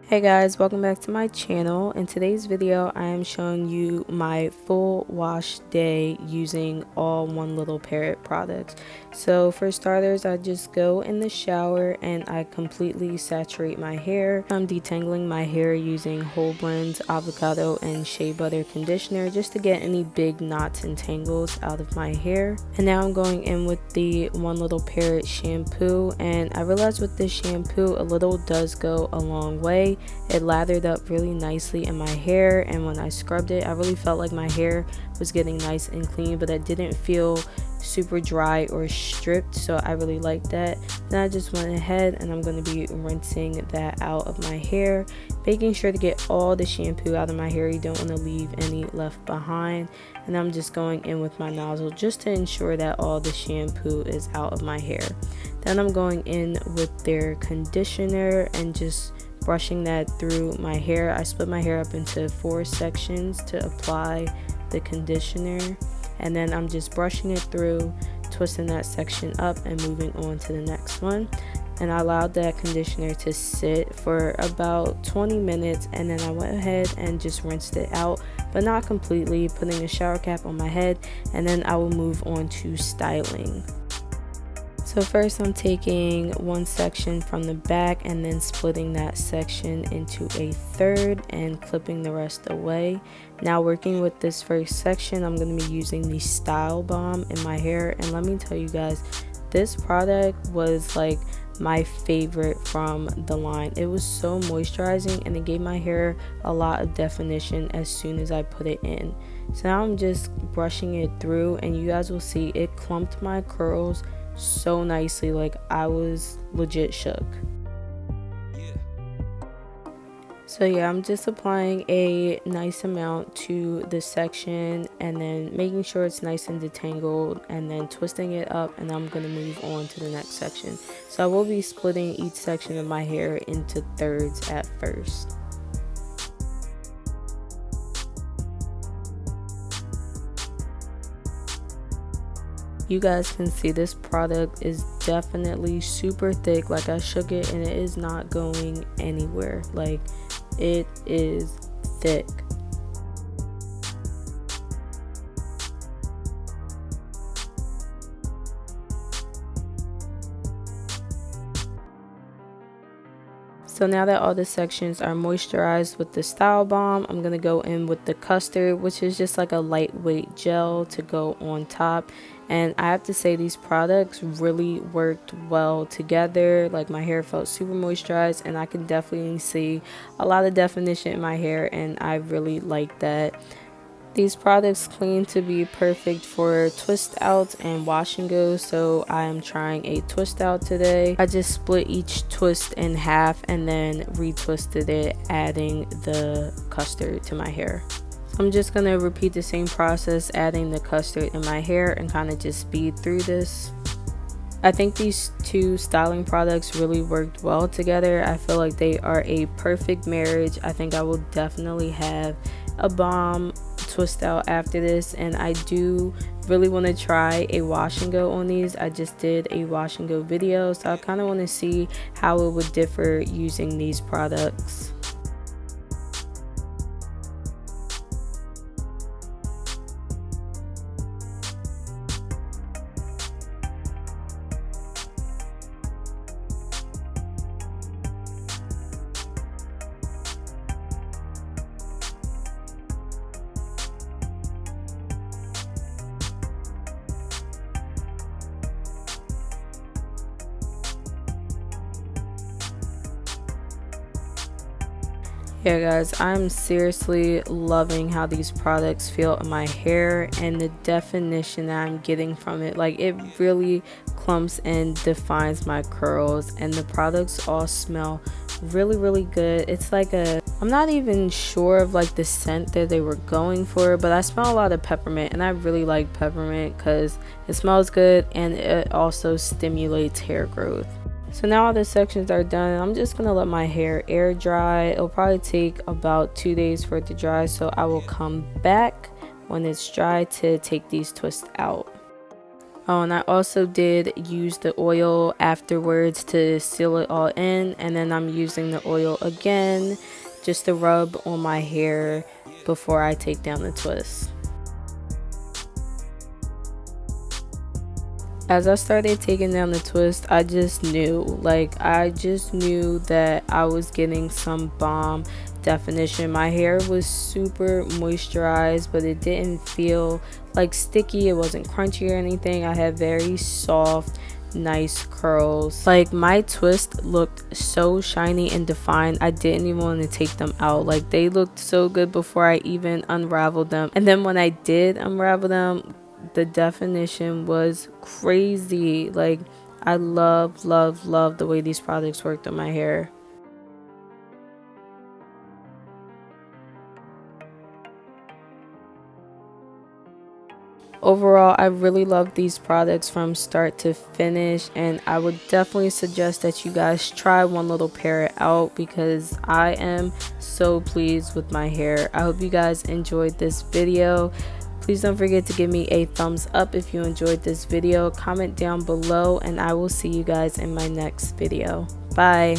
Hey guys, welcome back to my channel. In today's video I am showing you my full wash day using all One Little Parrot products. So for starters, I just go in the shower and I completely saturate my hair. I'm detangling my hair using Whole Blends avocado and shea butter conditioner just to get any big knots and tangles out of my hair. And now I'm going in with the One Little Parrot shampoo, and I realized with this shampoo a little does go a long way. It lathered up really nicely in my hair, and when I scrubbed it I really felt like my hair was getting nice and clean, but it didn't feel super dry or stripped, so I really liked that. Then I just went ahead and I'm going to be rinsing that out of my hair, making sure to get all the shampoo out of my hair. You don't want to leave any left behind. And I'm just going in with my nozzle just to ensure that all the shampoo is out of my hair. Then I'm going in with their conditioner and just brushing that through my hair. I split my hair up into 4 sections to apply the conditioner, and then I'm just brushing it through, twisting that section up and moving on to the next one. And I allowed that conditioner to sit for about 20 minutes, and then I went ahead and just rinsed it out, but not completely, putting a shower cap on my head, and then I will move on to styling. So first I'm taking one section from the back and then splitting that section into a third and clipping the rest away. Now working with this first section, I'm going to be using the Style Balm in my hair, and let me tell you guys, this product was like my favorite from the line. It was so moisturizing and it gave my hair a lot of definition as soon as I put it in. So now I'm just brushing it through, and you guys will see it clumped my curls so nicely, like I was legit shook. So yeah, I'm just applying a nice amount to this section and then making sure it's nice and detangled, and then twisting it up, and I'm going to move on to the next section. So I will be splitting each section of my hair into thirds at first. You guys can see this product is definitely super thick. Like, I shook it and it is not going anywhere. Like, it is thick. So now that all the sections are moisturized with the Style Balm, I'm going to go in with the custard, which is just like a lightweight gel to go on top. And I have to say, these products really worked well together. Like, my hair felt super moisturized and I can definitely see a lot of definition in my hair, and I really like that. These products claim to be perfect for twist outs and wash and go, so I am trying a twist out today. I just split each twist in half and then retwisted it, adding the custard to my hair. I'm just going to repeat the same process, adding the custard in my hair and kind of just speed through this. I think these two styling products really worked well together. I feel like they are a perfect marriage. I think I will definitely have a bomb twist out after this, and I do really want to try a wash and go on these. I just did a wash and go video, so I kind of want to see how it would differ using these products. Yeah guys, I'm seriously loving how these products feel in my hair and the definition that I'm getting from it. Like, it really clumps and defines my curls, and the products all smell really good. It's like I'm not even sure of like the scent that they were going for, but I smell a lot of peppermint, and I really like peppermint because it smells good and it also stimulates hair growth. So now all the sections are done. I'm just gonna let my hair air dry. It'll probably take about 2 days for it to dry, so I will come back when it's dry to take these twists out. Oh, and I also did use the oil afterwards to seal it all in, and then I'm using the oil again just to rub on my hair before I take down the twist. As I started taking down the twist, I just knew that I was getting some bomb definition. My hair was super moisturized, but it didn't feel like sticky. It wasn't crunchy or anything. I had very soft, nice curls. Like, my twist looked so shiny and defined. I didn't even want to take them out. Like, they looked so good before I even unraveled them. And then when I did unravel them, the definition was crazy. Like, I love the way these products worked on my hair. Overall, I really love these products from start to finish, and I would definitely suggest that you guys try One Little Parrot out because I am so pleased with my hair. I hope you guys enjoyed this video. Please don't forget to give me a thumbs up if you enjoyed this video. Comment down below, and I will see you guys in my next video. Bye.